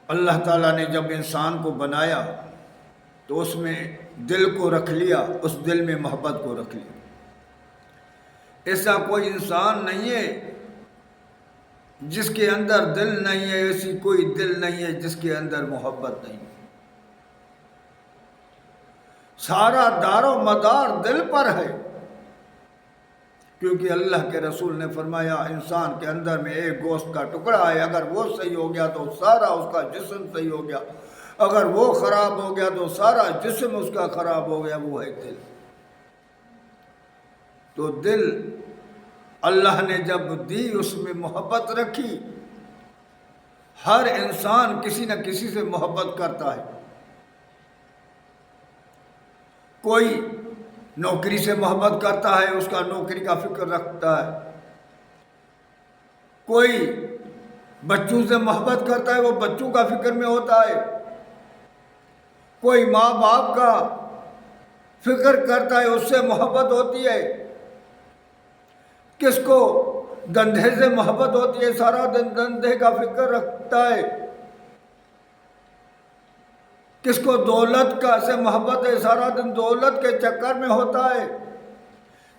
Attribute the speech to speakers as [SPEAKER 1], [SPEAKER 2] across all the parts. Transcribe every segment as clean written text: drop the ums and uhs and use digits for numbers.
[SPEAKER 1] اللہ تعالیٰ نے جب انسان کو بنایا تو اس میں دل کو رکھ لیا، اس دل میں محبت کو رکھ لیا۔ ایسا کوئی انسان نہیں ہے جس کے اندر دل نہیں ہے، ایسی کوئی دل نہیں ہے جس کے اندر محبت نہیں ہے۔ سارا دار و مدار دل پر ہے، کیونکہ اللہ کے رسول نے فرمایا انسان کے اندر میں ایک گوشت کا ٹکڑا ہے، اگر وہ صحیح ہو گیا تو سارا اس کا جسم صحیح ہو گیا، اگر وہ خراب ہو گیا تو سارا جسم اس کا خراب ہو گیا، وہ ہے دل۔ تو دل اللہ نے جب دی اس میں محبت رکھی۔ ہر انسان کسی نہ کسی سے محبت کرتا ہے، کوئی نوکری سے محبت کرتا ہے، اس کا نوکری کا فکر رکھتا ہے، کوئی بچوں سے محبت کرتا ہے، وہ بچوں کا فکر میں ہوتا ہے، کوئی ماں باپ کا فکر کرتا ہے، اس سے محبت ہوتی ہے، کس کو دندے سے محبت ہوتی ہے، سارا دن دندے کا فکر رکھتا ہے، کس کو دولت کا سے محبت ہے، سارا دن دولت کے چکر میں ہوتا ہے،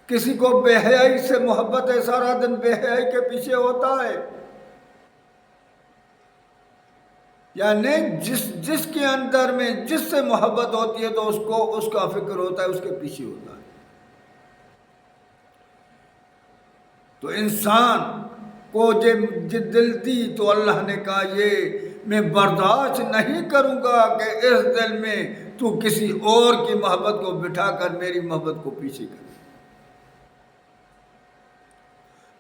[SPEAKER 1] کسی کو بے حیائی سے محبت ہے، سارا دن بے حیائی کے پیچھے ہوتا ہے۔ یعنی جس کے اندر میں جس سے محبت ہوتی ہے تو اس کا فکر ہوتا ہے، اس کے پیچھے ہوتا ہے۔ تو انسان کو جب دل دی تو اللہ نے کہا یہ میں برداشت نہیں کروں گا کہ اس دل میں تو کسی اور کی محبت کو بٹھا کر میری محبت کو پیچھے کر۔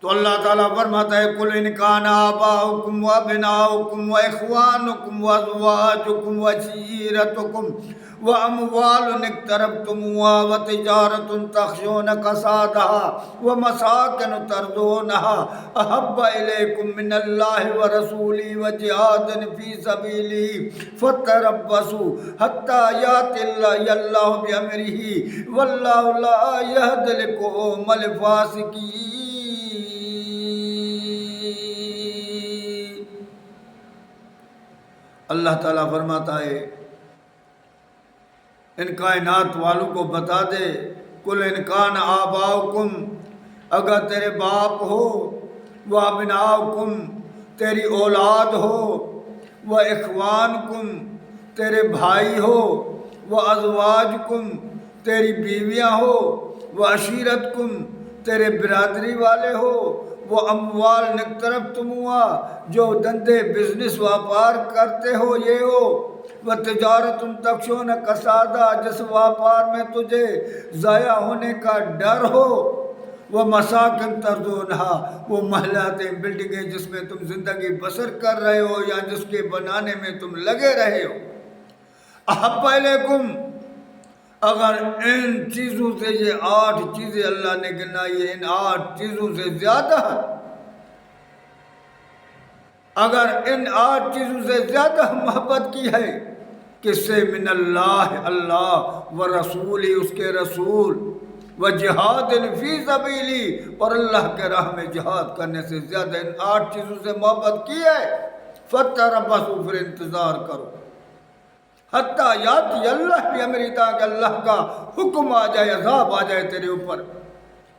[SPEAKER 1] تو اللہ تعالیٰ فرماتا ہے قُلْ إِنْ كَانَ آبَاؤُكُمْ وَأَبْنَاؤُكُمْ وَإِخْوَانُكُمْ وَأَزْوَاجُكُمْ وَعَشِيرَتُكُمْ وَأَمْوَالٌ اقْتَرَفْتُمُوهَا وَتِجَارَةٌ تَخْشَوْنَ كَسَادَهَا وَمَسَاكِنُ تَرْضَوْنَهَا أَحَبَّ إِلَيْكُم مِّنَ اللَّهِ وَرَسُولِهِ وَجِهَادٍ فِي سَبِيلِهِ فَتَرَبَّصُوا حَتَّىٰ يَأْتِيَ اللَّهُ بِأَمْرِهِ وَاللَّهُ لَا يَهْدِي الْقَوْمَ الْفَاسِقِينَ۔ اللہ تعالیٰ فرماتا ہے ان کائنات والوں کو بتا دے قُلْ إِنْ كَانَ آبَاؤُكُمْ اگر تیرے باپ ہو، وَأَبْنَاؤُكُمْ تیری اولاد ہو، وَإِخْوَانُكُمْ تیرے بھائی ہو، وَأَزْوَاجُكُمْ تیری بیویاں ہو، وَعَشِيرَتُكُمْ تیرے برادری والے ہو، وہ اموال اقترفتموها جو دندے بزنس واپار کرتے ہو یہ ہو، وہ تجارت تخشون کسادہ جس واپار میں تجھے ضائع ہونے کا ڈر ہو، وہ مساکن ترضونہا وہ محلاتیں بلڈنگیں جس میں تم زندگی بسر کر رہے ہو یا جس کے بنانے میں تم لگے رہے ہو، احب الیکم اگر ان چیزوں سے یہ 8 چیزیں اللہ نے گنائی ہے، ان 8 چیزوں سے زیادہ اگر ان 8 چیزوں سے زیادہ محبت کی ہے کس سے؟ من اللہ و رسولی اس کے رسول، و جہاد فی سبیلی اور اللہ کے راہ میں جہاد کرنے سے زیادہ ان 8 چیزوں سے محبت کی ہے، فتربصوا پھر انتظار کرو، حتیٰ یاتی اللہ بھی امری تاکہ اللہ کا حکم آ جائے، عذاب آ جائے تیرے اوپر،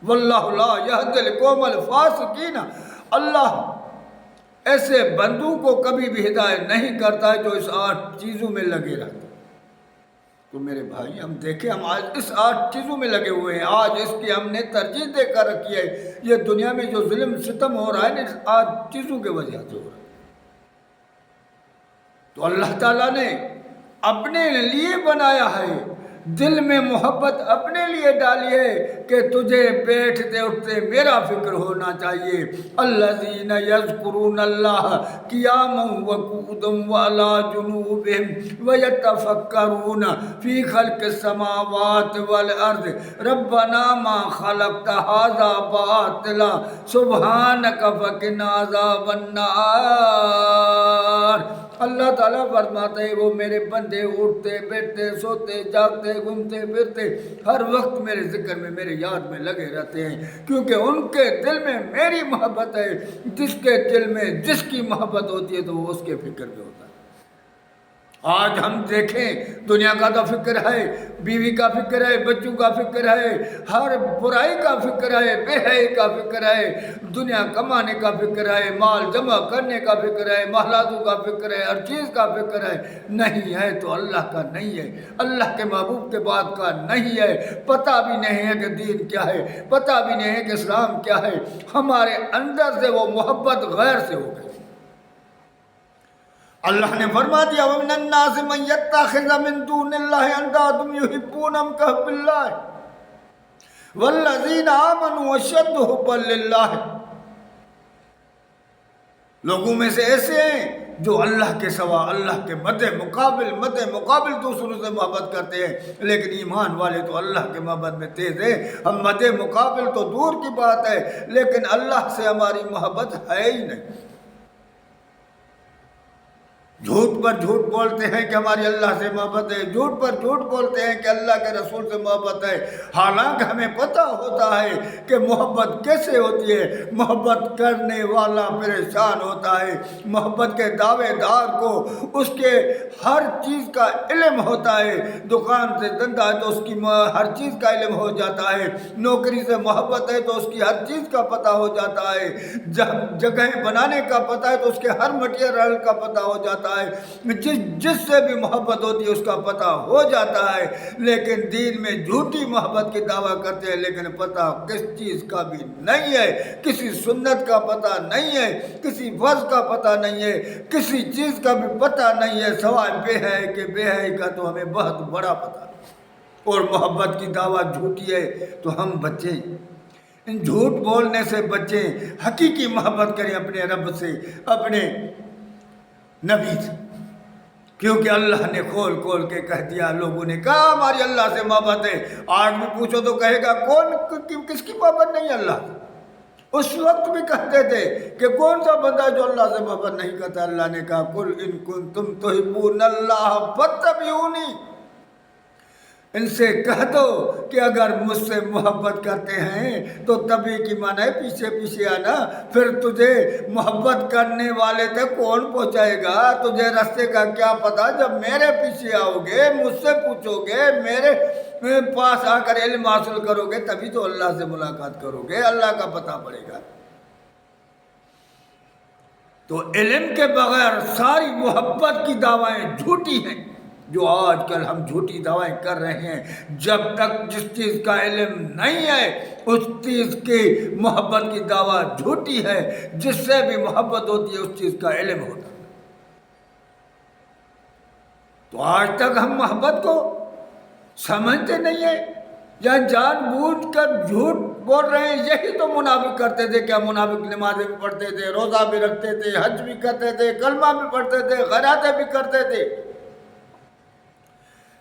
[SPEAKER 1] واللہ لا یہدی القوم الفاسقین اللہ ایسے بندوں کو کبھی بھی ہدایت نہیں کرتا ہے جو اس 8 چیزوں میں لگے رہتے۔ تو میرے بھائی ہم دیکھیں ہم آج اس 8 چیزوں میں لگے ہوئے ہیں، آج اس کی ہم نے ترجیح دے کر رکھی ہے، یہ دنیا میں جو ظلم ستم ہو رہا ہے اس 8 چیزوں کے وجہ سے ہو رہا ہے۔ تو اللہ تعالیٰ نے اپنے لیے بنایا ہے، دل میں محبت اپنے لیے ڈالی ہے کہ تجھے بیٹھتے اٹھتے میرا فکر ہونا چاہیے۔ الذین یذکرون اللہ قیاما وقعودا وعلی جنوبہم ویتفکرون فی خلق السماوات والارض ربنا ما خلقت ھذا باطلا سبحانک فقنا عذاب النار۔ اللہ تعالیٰ فرماتے ہیں وہ میرے بندے اٹھتے بیٹھتے سوتے جاگتے گھومتے پھرتے ہر وقت میرے ذکر میں میرے یاد میں لگے رہتے ہیں، کیونکہ ان کے دل میں میری محبت ہے، جس کے دل میں جس کی محبت ہوتی ہے تو وہ اس کے فکر میں ہوتا ہے۔ آج ہم دیکھیں دنیا کا تو فکر ہے، بیوی کا فکر ہے، بچوں کا فکر ہے، ہر برائی کا فکر ہے، بے حیائی کا فکر ہے، دنیا کمانے کا فکر ہے، مال جمع کرنے کا فکر ہے، محلاتوں کا فکر ہے، ہر چیز کا فکر ہے۔ نہیں ہے تو اللہ کا نہیں ہے، اللہ کے محبوب کے بعد کا نہیں ہے۔ پتہ بھی نہیں ہے کہ دین کیا ہے، پتہ بھی نہیں ہے کہ اسلام کیا ہے۔ ہمارے اندر سے وہ محبت غیر سے ہو گئی۔ اللہ نے فرما دیا وَمِنَ النَّاسِ مَن يَتَّخِذَ مِن دُونِ اللَّهِ أَندَادًا يُحِبُّونَهُمْ كَحُبِّ اللَّهِ وَالَّذِينَ آمَنُوا أَشَدُّ حُبًّا لِلَّهِ۔ لوگوں میں سے ایسے ہیں جو اللہ کے سوا، اللہ کے مد مقابل دوسروں سے محبت کرتے ہیں، لیکن ایمان والے تو اللہ کے محبت میں تیز ہیں۔ ہم مد مقابل تو دور کی بات ہے، لیکن اللہ سے ہماری محبت ہے ہی نہیں۔ جھوٹ پر جھوٹ بولتے ہیں کہ ہماری اللہ سے محبت ہے، جھوٹ پر جھوٹ بولتے ہیں کہ اللہ کے رسول سے محبت ہے، حالانکہ ہمیں پتہ ہوتا ہے کہ محبت کیسے ہوتی ہے۔ محبت کرنے والا پریشان ہوتا ہے، محبت کے دعوے دار کو اس کے ہر چیز کا علم ہوتا ہے، دکان سے دھندا ہے تو اس کی ہر چیز کا علم ہو جاتا ہے، نوکری سے محبت ہے تو اس کی ہر چیز کا پتہ ہو جاتا ہے، جگہ بنانے کا پتہ ہے تو اس کے ہر مٹیریل کا پتہ ہو جاتا ہے، جس سے بھی محبت ہوتی ہے اس کا پتہ ہو جاتا ہے۔ لیکن دین میں جھوٹی محبت کی دعویٰ کرتے ہیں، لیکن پتہ کس چیز کا بھی نہیں ہے، کسی سنت کا پتہ نہیں ہے، کسی فرض کا پتہ نہیں ہے، کسی چیز کا بھی پتہ نہیں ہے، سوائے بے حیائی کہ بے حیائی کا تو ہمیں بہت بڑا پتہ ہے۔ اور محبت کی دعویٰ جھوٹی ہے تو ہم بچیں، ان جھوٹ بولنے سے بچیں، حقیقی محبت کریں اپنے رب سے، اپنے نبی سے، کیونکہ اللہ نے کھول کھول کے کہہ دیا۔ لوگوں نے کہا ہماری اللہ سے محبت ہے، آج بھی پوچھو تو کہے گا کس کی محبت نہیں ہے اللہ سے؟ اس وقت بھی کہتے تھے کہ کون سا بندہ جو اللہ سے محبت نہیں کرتا؟ اللہ نے کہا قُلْ إِن كُنتُمْ تُحِبُّونَ اللَّهَ فَاتَّبِعُونِي، ان سے کہہ دو کہ اگر مجھ سے محبت کرتے ہیں تو تبھی کی معنی ہے پیچھے پیچھے آنا، پھر تجھے محبت کرنے والے تک کون پہنچائے گا؟ تجھے راستے کا کیا پتا؟ جب میرے پیچھے آؤ گے، مجھ سے پوچھو گے، میرے پاس آ کر علم حاصل کرو گے، تبھی تو اللہ سے ملاقات کرو گے، اللہ کا پتہ پڑے گا۔ تو علم کے بغیر ساری محبت کی دعوائیں جھوٹی ہیں، جو آج کل ہم جھوٹی دعوائیں کر رہے ہیں۔ جب تک جس چیز کا علم نہیں ہے اس چیز کی محبت کی دعویٰ جھوٹی ہے، جس سے بھی محبت ہوتی ہے اس چیز کا علم ہوتا ہے۔ تو آج تک ہم محبت کو سمجھتے نہیں ہیں یا جان بوجھ کر جھوٹ بول رہے ہیں۔ یہی تو منافق کرتے تھے، کیا منافق نمازیں بھی پڑھتے تھے، روزہ بھی رکھتے تھے، حج بھی کرتے تھے، کلمہ بھی پڑھتے تھے، خیراتیں بھی کرتے تھے،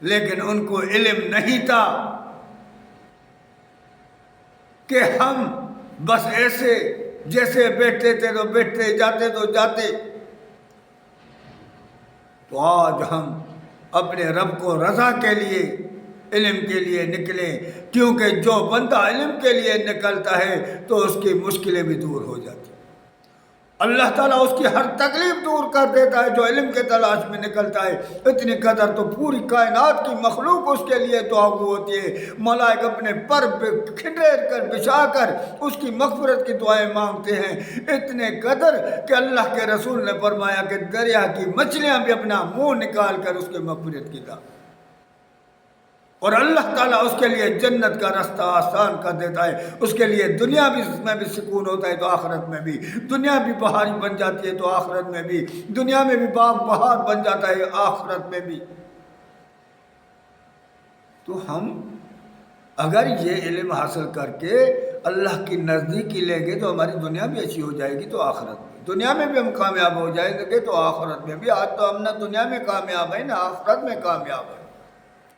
[SPEAKER 1] لیکن ان کو علم نہیں تھا کہ ہم بس ایسے جیسے بیٹھتے تھے تو بیٹھتے، جاتے تو جاتے۔ تو آج ہم اپنے رب کو رضا کے لیے، علم کے لیے نکلیں، کیونکہ جو بندہ علم کے لیے نکلتا ہے تو اس کی مشکلیں بھی دور ہو جاتی ہیں۔ اللہ تعالیٰ اس کی ہر تکلیف دور کر دیتا ہے جو علم کے تلاش میں نکلتا ہے۔ اتنی قدر تو پوری کائنات کی مخلوق اس کے لیے دعاگو ہوتی ہے، ملائک اپنے پر پہ کھٹیر کر بچھا کر اس کی مغفرت کی دعائیں مانگتے ہیں، اتنے قدر کہ اللہ کے رسول نے فرمایا کہ دریا کی مچھلیاں بھی اپنا منہ نکال کر اس کے مغفرت کی دعا، اور اللہ تعالیٰ اس کے لیے جنت کا راستہ آسان کر دیتا ہے۔ اس کے لیے دنیا میں بھی سکون ہوتا ہے تو آخرت میں بھی، دنیا بھی بہاری بن جاتی ہے تو آخرت میں بھی، دنیا میں بھی باغ بہار بن جاتا ہے آخرت میں بھی۔ تو ہم اگر یہ علم حاصل کر کے اللہ کی نزدیکی لیں گے تو ہماری دنیا بھی اچھی ہو جائے گی، تو آخرت میں، دنیا میں بھی ہم کامیاب ہو جائیں گے تو آخرت میں بھی۔ آج تو ہم نہ دنیا میں کامیاب ہیں نہ آخرت میں کامیاب ہیں۔